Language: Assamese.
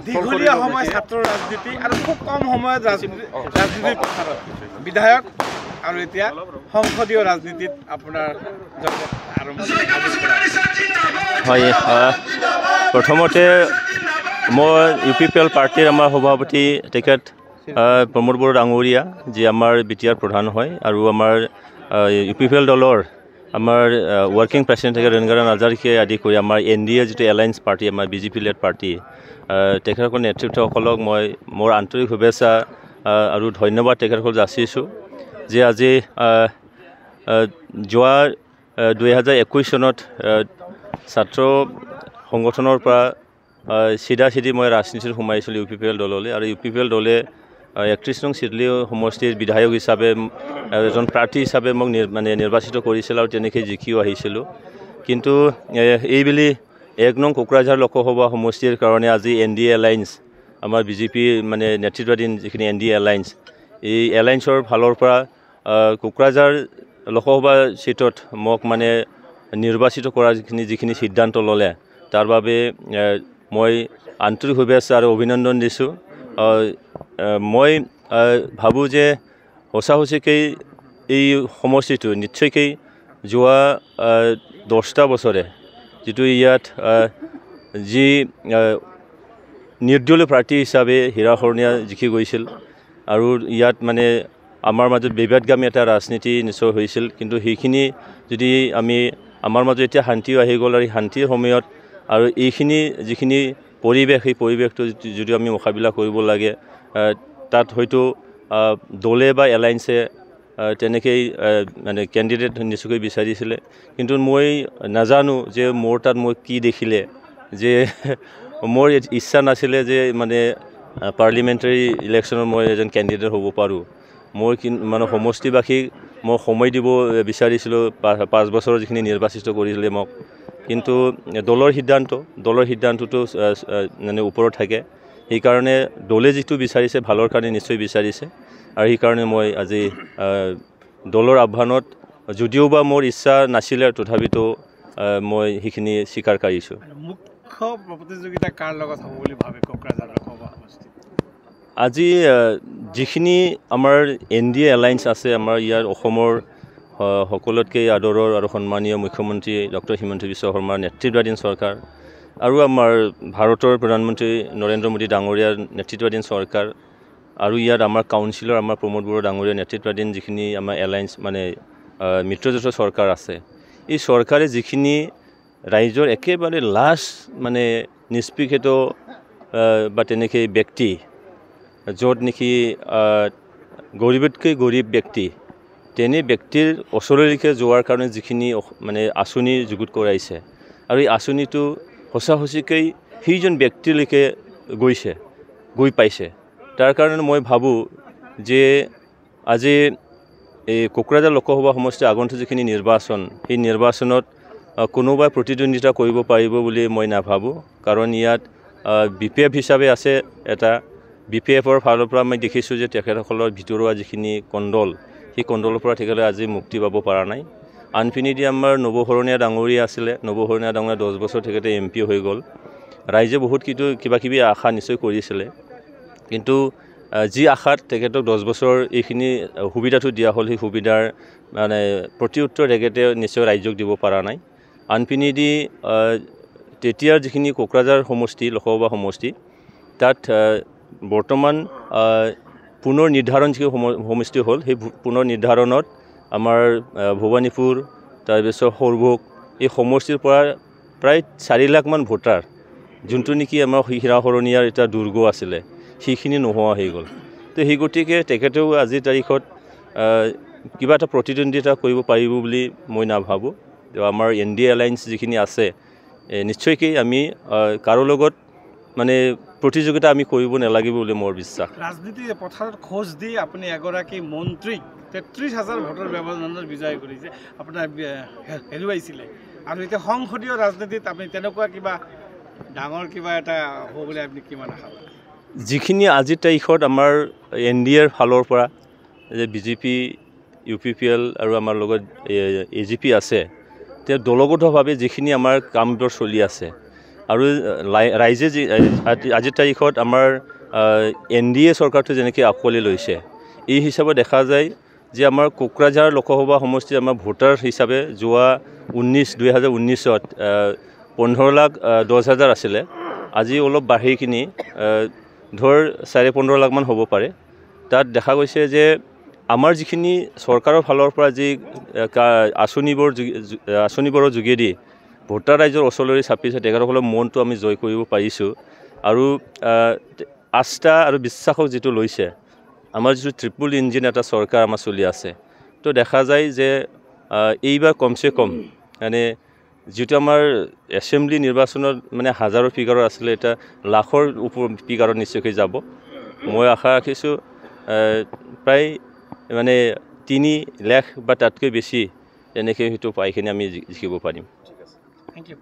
দীঘলীয়া সময় ছাত্ৰ ৰাজনীতি আৰু খুব কম সময়ত ৰাজনীতিৰ প্ৰচাৰত বিধায়ক আৰু এতিয়া সংসদীয় ৰাজনীতিত আপোনাৰ আৰম্ভ হয় প্ৰথমতে মই UPPL পাৰ্টিৰ আমাৰ সভাপতি তেখেত প্ৰমোদ বড়ো ডাঙৰীয়া যি আমাৰ বিটিআৰ প্ৰধান হয় আৰু আমাৰ UPPL দলৰ আমাৰ ৱৰ্কিং প্ৰেচিডেণ্ট থাকে ৰণগাৰাম হাজাৰিকে আদি কৰি আমাৰ NDA যিটো এলায়েন্স পাৰ্টি আমাৰ BJP লেড পাৰ্টি তেখেতসকলৰ নেতৃত্বসকলক মই মোৰ আন্তৰিক শুভেচ্ছা আৰু ধন্যবাদ তেখেতসকল যাচিছোঁ যে আজি যোৱা 2021 চনত ছাত্ৰ সংগঠনৰ পৰা চিধা মই ৰাজনীতিত সোমাইছিলোঁ UPPL দললৈ আৰু UPPL দলে 31 নং চিডলি সমষ্টিৰ বিধায়ক হিচাপে এজন প্ৰাৰ্থী হিচাপে মোক নিৰ্বাচিত কৰিছিল আৰু তেনেকৈ জিকিও আহিছিলোঁ কিন্তু এইবেলি 1 নং কোকৰাঝাৰ লোকসভা সমষ্টিৰ কাৰণে আজি NDA এলায়েন্স আমাৰ BJP নেতৃত্বাধীন যিখিনি NDA এলায়েন্স এই এলায়েন্সৰ ফালৰ পৰা কোকৰাঝাৰ লোকসভা সিটত মোক নিৰ্বাচিত কৰাৰ যিখিনি সিদ্ধান্ত ল'লে তাৰ বাবে মই আন্তৰিক শুভেচ্ছা আৰু অভিনন্দন দিছোঁ মই ভাবোঁ যে সঁচাকৈ এই সমষ্টিটো নিশ্চয়কৈ যোৱা 10টা বছৰে যিটো ইয়াত যি নিৰ্দলীয় প্ৰাৰ্থী হিচাপে হীৰা শৰণীয়া জিকি গৈছিল আৰু ইয়াত আমাৰ মাজত বিবাদগামী এটা ৰাজনীতি নিশ্চয় হৈছিল কিন্তু সেইখিনি যদি আমাৰ মাজত এতিয়া শান্তিও আহি গ'ল আৰু শান্তিৰ সময়ত আৰু এইখিনি যিখিনি পৰিৱেশ সেই পৰিৱেশটো যদি আমি মোকাবিলা কৰিব লাগে তাত হয়তো দলে বা এলায়েন্সে তেনেকৈ কেণ্ডিডেট নিশ্চয়কৈ বিচাৰিছিলে কিন্তু মই নাজানো যে মোৰ তাত মই কি দেখিলে যে মোৰ ইচ্ছা নাছিলে যে পাৰ্লিমেণ্টাৰী ইলেকশ্যনত মই এজন কেণ্ডিডেট হ'ব পাৰোঁ মই সমষ্টিবাসীক মই সময় দিব বিচাৰিছিলোঁ 5 বছৰৰ যিখিনি নিৰ্বাচিত কৰিছিলে মোক কিন্তু দলৰ সিদ্ধান্তটো ওপৰত থাকে সেইকাৰণে দলে যিটো বিচাৰিছে ভালৰ কাৰণে নিশ্চয় বিচাৰিছে আৰু সেইকাৰণে মই আজি দলৰ আহ্বানত যদিও বা মোৰ ইচ্ছা নাছিলে তথাপিতো মই সেইখিনি স্বীকাৰ কৰিছোঁ মুখ্য প্ৰতিযোগিতা কাৰ লগত হ'ব বুলি ভাবে কোকৰাঝাৰ লোকসভা সমষ্টি আজি যিখিনি আমাৰ NDA এলায়েন্স আছে আমাৰ ইয়াৰ অসমৰ সকলোতকৈ আদৰৰ আৰু সন্মানীয় মুখ্যমন্ত্ৰী ডক্টৰ হিমন্ত বিশ্ব শৰ্মাৰ নেতৃত্বাধীন চৰকাৰ আৰু আমাৰ ভাৰতৰ প্ৰধানমন্ত্ৰী নৰেন্দ্ৰ মোদী ডাঙৰীয়াৰ নেতৃত্বাধীন চৰকাৰ আৰু ইয়াত আমাৰ কাউন্সিলৰ আমাৰ প্ৰমোদ বড়ো ডাঙৰীয়াৰ নেতৃত্বাধীন যিখিনি আমাৰ এলায়েন্স মিত্ৰজোঁটৰ চৰকাৰ আছে এই চৰকাৰে যিখিনি ৰাইজৰ একেবাৰে লাষ্ট নিষ্পৃষিত বা তেনেকৈ ব্যক্তি য'ত নেকি গৰীবতকৈ গৰীব ব্যক্তি তেনে ব্যক্তিৰ ওচৰলৈকে যোৱাৰ কাৰণে যিখিনি আঁচনি যুগুত কৰাইছে আৰু এই আঁচনিটো সঁচাকৈ সেইজন ব্যক্তিলৈকে গৈ পাইছে তাৰ কাৰণে মই ভাবোঁ যে আজি এই কোকৰাঝাৰ লোকসভা সমষ্টিৰ আগন্তুক যিখিনি নিৰ্বাচন সেই নিৰ্বাচনত কোনোবাই প্ৰতিদ্বন্দ্বিতা কৰিব পাৰিব বুলি মই নাভাবোঁ কাৰণ ইয়াত BPF হিচাপে আছে এটা BPFৰ ফালৰ পৰা মই দেখিছোঁ যে তেখেতসকলৰ ভিতৰুৱা যিখিনি কণ্ডল সেই কণ্ডলৰ পৰা তেখেতে আজি মুক্তি পাব পৰা নাই আনপিনেদি আমাৰ নৱশৰণীয়া ডাঙৰীয়া আছিলে নৱশৰণীয়া ডাঙৰীয়া 10 বছৰ তেখেতে MP হৈ গ'ল ৰাইজে বহুত কিবা আশা নিশ্চয় কৰিছিলে কিন্তু যি আশাত তেখেতক 10 বছৰ এইখিনি সুবিধাটো দিয়া হ'ল সেই সুবিধাৰ প্ৰত্যুত্তৰ তেখেতে নিশ্চয় ৰাইজক দিব পৰা নাই আনপিনেদি তেতিয়াৰ যিখিনি কোকৰাঝাৰ সমষ্টি লোকসভা সমষ্টি তাত বৰ্তমান পুনৰ নিৰ্ধাৰণ যিখিনি সমষ্টি হ'ল সেই পুনৰ নিৰ্ধাৰণত আমাৰ ভৱানীপুৰ তাৰপিছত সৰভোগ এই সমষ্টিৰ পৰা প্ৰায় 4 লাখ মান ভোটাৰ যোনটো নেকি আমাৰ হীৰা শৰণীয়াৰ এটা দুৰ্গ আছিলে সেইখিনি নোহোৱা হৈ গ'ল তো সেই গতিকে তেখেতেও আজিৰ তাৰিখত কিবা এটা প্ৰতিদ্বন্দ্বিতা কৰিব পাৰিব বুলি মই নাভাবোঁ আমাৰ NDA এলায়েন্স যিখিনি আছে নিশ্চয়কৈ আমি কাৰো লগত প্ৰতিযোগিতা আমি কৰিব নালাগিব বুলি মোৰ বিশ্বাস ৰাজনীতিৰ পথাৰত খোজ দি আপুনি এগৰাকী মন্ত্ৰীক 33,000 ভোটৰ ব্যৱধানত বিজয় কৰিছে আপোনাৰ হেৰুৱাইছিলে আৰু এতিয়া সংসদীয় ৰাজনীতিত আপুনি তেনেকুৱা কিবা ডাঙৰ কিবা এটা হ'ব বুলি আপুনি কিমান আশা কৰে যিখিনি আজিৰ তাৰিখত আমাৰ NDAৰ ফালৰ পৰা যে BJP UPPL আৰু আমাৰ লগত AGP আছে তেওঁ দলগতভাৱে যিখিনি আমাৰ কামবোৰ চলি আছে আৰু ৰাইজে আজিৰ তাৰিখত আমাৰ NDA চৰকাৰটো যেনেকৈ আঁকোৱালি লৈছে এই হিচাপে দেখা যায় যে আমাৰ কোকৰাঝাৰ লোকসভা সমষ্টিত আমাৰ ভোটাৰ হিচাপে যোৱা 2019ত 15,10,000 আছিলে আজি অলপ বাঢ়ি কিনি ধৰ 15.5 লাখমান হ'ব পাৰে তাত দেখা গৈছে যে আমাৰ যিখিনি চৰকাৰৰ ফালৰ পৰা যি আঁচনিবোৰৰ যোগেদি ভোটাৰ ৰাইজৰ ওচৰলৈ চাপিছে তেখেতসকলৰ মনটো আমি জয় কৰিব পাৰিছোঁ আৰু আস্থা আৰু বিশ্বাসক যিটো লৈছে আমাৰ যিটো ট্ৰিপল ইঞ্জিন এটা চৰকাৰ আমাৰ চলি আছে তো দেখা যায় যে এইবাৰ কমচে কম মানে যিটো আমাৰ এছেম্বলি নিৰ্বাচনত মানে হাজাৰৰ ফিগাৰৰ আছিলে এটা লাখৰ ফিগাৰত নিশ্চয়কৈ যাব মই আশা ৰাখিছোঁ প্ৰায় মানে 3 লাখ বা তাতকৈ বেছি এনেকৈ হয়তো পাইখিনি আমি জিকিব পাৰিম থেংক ইউ